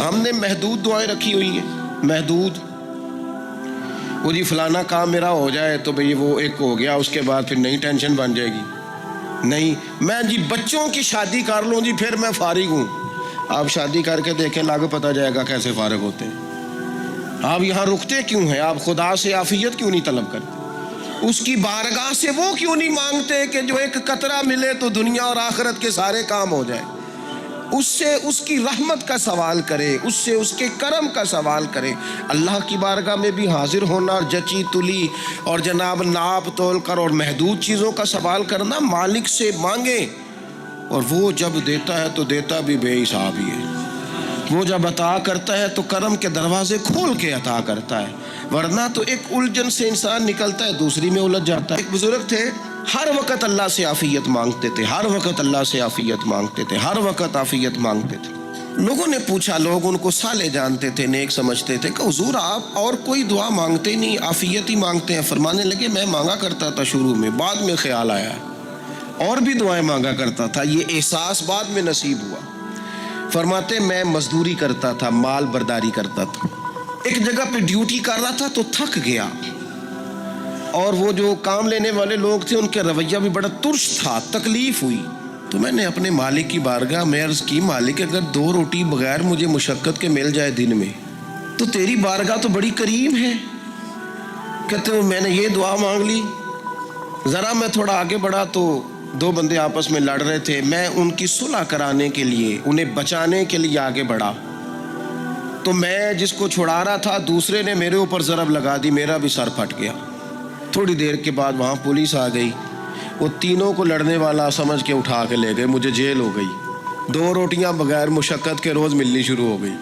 ہم نے محدود دعائیں رکھی ہوئی ہیں، محدود، وہ جی فلانا کام میرا ہو جائے تو بھئی وہ ایک ہو گیا، اس کے بعد پھر نئی ٹینشن بن جائے گی. نہیں، میں جی بچوں کی شادی کر لوں جی پھر میں فارغ ہوں. آپ شادی کر کے دیکھیں، لاگو پتہ جائے گا کیسے فارغ ہوتے ہیں. آپ یہاں رکتے کیوں ہیں؟ آپ خدا سے عافیت کیوں نہیں طلب کرتے؟ اس کی بارگاہ سے وہ کیوں نہیں مانگتے کہ جو ایک قطرہ ملے تو دنیا اور آخرت کے سارے کام ہو جائے؟ اس سے اس کی رحمت کا سوال کرے، اس سے اس کے کرم کا سوال کرے. اللہ کی بارگاہ میں بھی حاضر ہونا اور جچی تلی اور جناب ناپ تول کر اور محدود چیزوں کا سوال کرنا، مالک سے مانگیں، اور وہ جب دیتا ہے تو دیتا بھی بے حساب ہی ہے. وہ جب عطا کرتا ہے تو کرم کے دروازے کھول کے عطا کرتا ہے، ورنہ تو ایک الجھن سے انسان نکلتا ہے دوسری میں الجھ جاتا ہے. ایک بزرگ تھے، ہر وقت اللہ سے عافیت مانگتے تھے، ہر وقت اللہ سے عافیت مانگتے تھے، ہر وقت عافیت مانگتے تھے. لوگوں نے پوچھا، لوگ ان کو صالح جانتے تھے، نیک سمجھتے تھے، کہ حضور آپ اور کوئی دعا مانگتے نہیں، عافیت ہی مانگتے ہیں. فرمانے لگے میں مانگا کرتا تھا شروع میں، بعد میں خیال آیا اور بھی دعائیں مانگا کرتا تھا، یہ احساس بعد میں نصیب ہوا. فرماتے میں مزدوری کرتا تھا، مال برداری کرتا تھا، ایک جگہ پہ ڈیوٹی کر رہا تھا تو تھک گیا، اور وہ جو کام لینے والے لوگ تھے ان کے رویہ بھی بڑا ترش تھا، تکلیف ہوئی. تو میں نے اپنے مالک کی بارگاہ میں عرض کی، مالک اگر 2 روٹی بغیر مجھے مشقت کے مل جائے دن میں تو تیری بارگاہ تو بڑی کریم ہے. کہتے ہیں میں نے یہ دعا مانگ لی. ذرا میں تھوڑا آگے بڑھا تو 2 بندے آپس میں لڑ رہے تھے، میں ان کی صلح کرانے کے لیے، انہیں بچانے کے لیے آگے بڑھا، تو میں جس کو چھڑا رہا تھا دوسرے نے میرے اوپر ضرب لگا دی، میرا بھی سر پھٹ گیا. تھوڑی دیر کے بعد وہاں پولیس آ گئی، وہ تینوں کو لڑنے والا سمجھ کے اٹھا کے لے گئے، مجھے جیل ہو گئی. 2 روٹیاں بغیر مشقت کے روز ملنی شروع ہو گئی.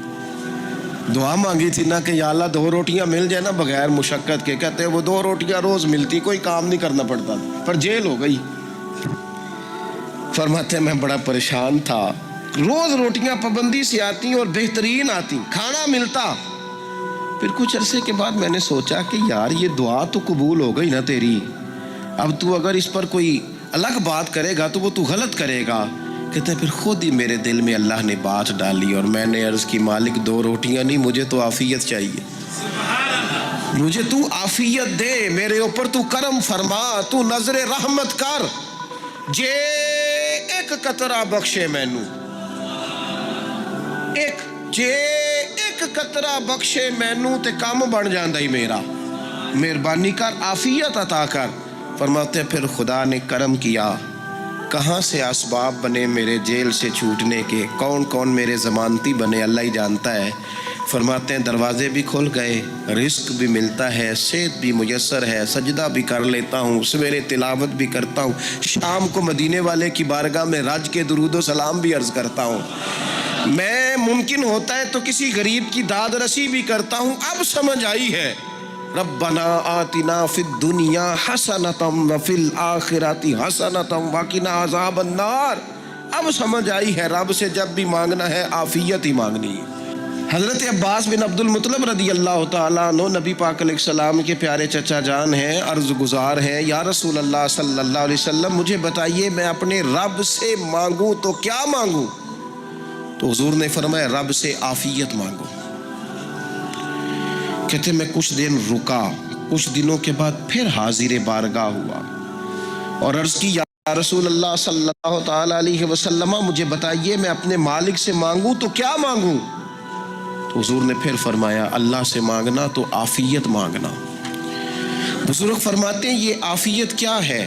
دعا مانگی تھی نا کہ یا اللہ 2 روٹیاں مل جائے نا بغیر مشقت کے، کہتے ہیں وہ 2 روٹیاں روز ملتی، کوئی کام نہیں کرنا پڑتا، پر جیل ہو گئی. فرماتے ہیں میں بڑا پریشان تھا، روز روٹیاں پابندی سے آتی اور بہترین آتی، کھانا ملتا. پھر کچھ عرصے کے بعد میں نے سوچا کہ یار یہ دعا تو قبول ہو گئی نا تیری، اب تو اگر اس پر کوئی الگ بات کرے گا تو وہ تو غلط کرے گا. کہتے ہیں پھر خود ہی میرے دل میں اللہ نے بات ڈالی اور میں نے عرض کی، مالک 2 روٹیاں نہیں، مجھے تو عافیت چاہیے، مجھے تو عافیت دے، میرے اوپر تو کرم فرما، تو نظر رحمت کر، جے ایک قطرہ بخشے مینوں، جے ایک قطرہ بخشے مینوں تے کام بن جاندا ہی میرا، مہربانی کر، عافیت عطا کر. فرماتے پھر خدا نے کرم کیا، کہاں سے اسباب بنے میرے جیل سے چھوٹنے کے، کون کون میرے ضمانتی بنے اللہ ہی جانتا ہے. فرماتے ہیں دروازے بھی کھل گئے، رزق بھی ملتا ہے، صحت بھی میسر ہے، سجدہ بھی کر لیتا ہوں، سویرے تلاوت بھی کرتا ہوں، شام کو مدینے والے کی بارگاہ میں رج کے درود و سلام بھی عرض کرتا ہوں، میں ممکن ہوتا ہے تو کسی غریب کی داد رسی بھی کرتا ہوں. اب سمجھ آئی ہے، ربنا آتنا فی الدنیا حسنۃ وفی الآخرۃ حسنۃ وقنا عذاب النار. اب سمجھ آئی ہے رب سے جب بھی مانگنا ہے عافیت ہی مانگنی ہے. حضرت عباس بن عبد المطلب رضی اللہ تعالیٰ عنہ نبی پاک علیہ السلام کے پیارے چچا جان ہیں، عرض گزار ہیں، یا رسول اللہ صلی اللہ علیہ وسلم مجھے بتائیے میں اپنے رب سے مانگوں تو کیا مانگوں؟ تو حضور نے فرمایا رب سے عافیت مانگو. کہتے میں کچھ دن رکا، کچھ دنوں کے بعد پھر حاضر بارگاہ ہوا اور عرض کی، یا رسول اللہ صلی اللہ تعالیٰ علیہ وسلم مجھے بتائیے میں اپنے مالک سے مانگوں تو کیا مانگوں؟ تو حضور نے پھر فرمایا اللہ سے مانگنا تو عافیت مانگنا. بزرگ فرماتے ہیں یہ عافیت کیا ہے؟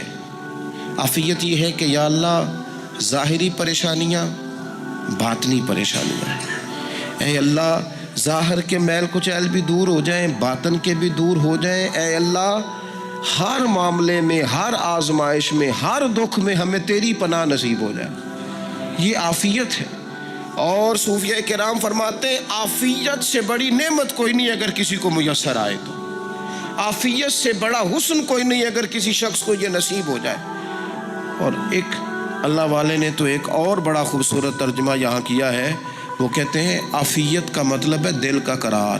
عافیت یہ ہے کہ یا اللہ ظاہری پریشانیاں، باطنی پریشانیاں، اے اللہ ظاہر کے میل کچیل بھی دور ہو جائیں، باطن کے بھی دور ہو جائیں. اے اللہ ہر معاملے میں، ہر آزمائش میں، ہر دکھ میں ہمیں تیری پناہ نصیب ہو جائے. یہ عافیت ہے. اور صوفیہ کرام فرماتے ہیں عافیت سے بڑی نعمت کوئی نہیں اگر کسی کو میسر آئے تو، عافیت سے بڑا حسن کوئی نہیں اگر کسی شخص کو یہ نصیب ہو جائے. اور ایک اللہ والے نے تو ایک اور بڑا خوبصورت ترجمہ یہاں کیا ہے، وہ کہتے ہیں عافیت کا مطلب ہے دل کا قرار.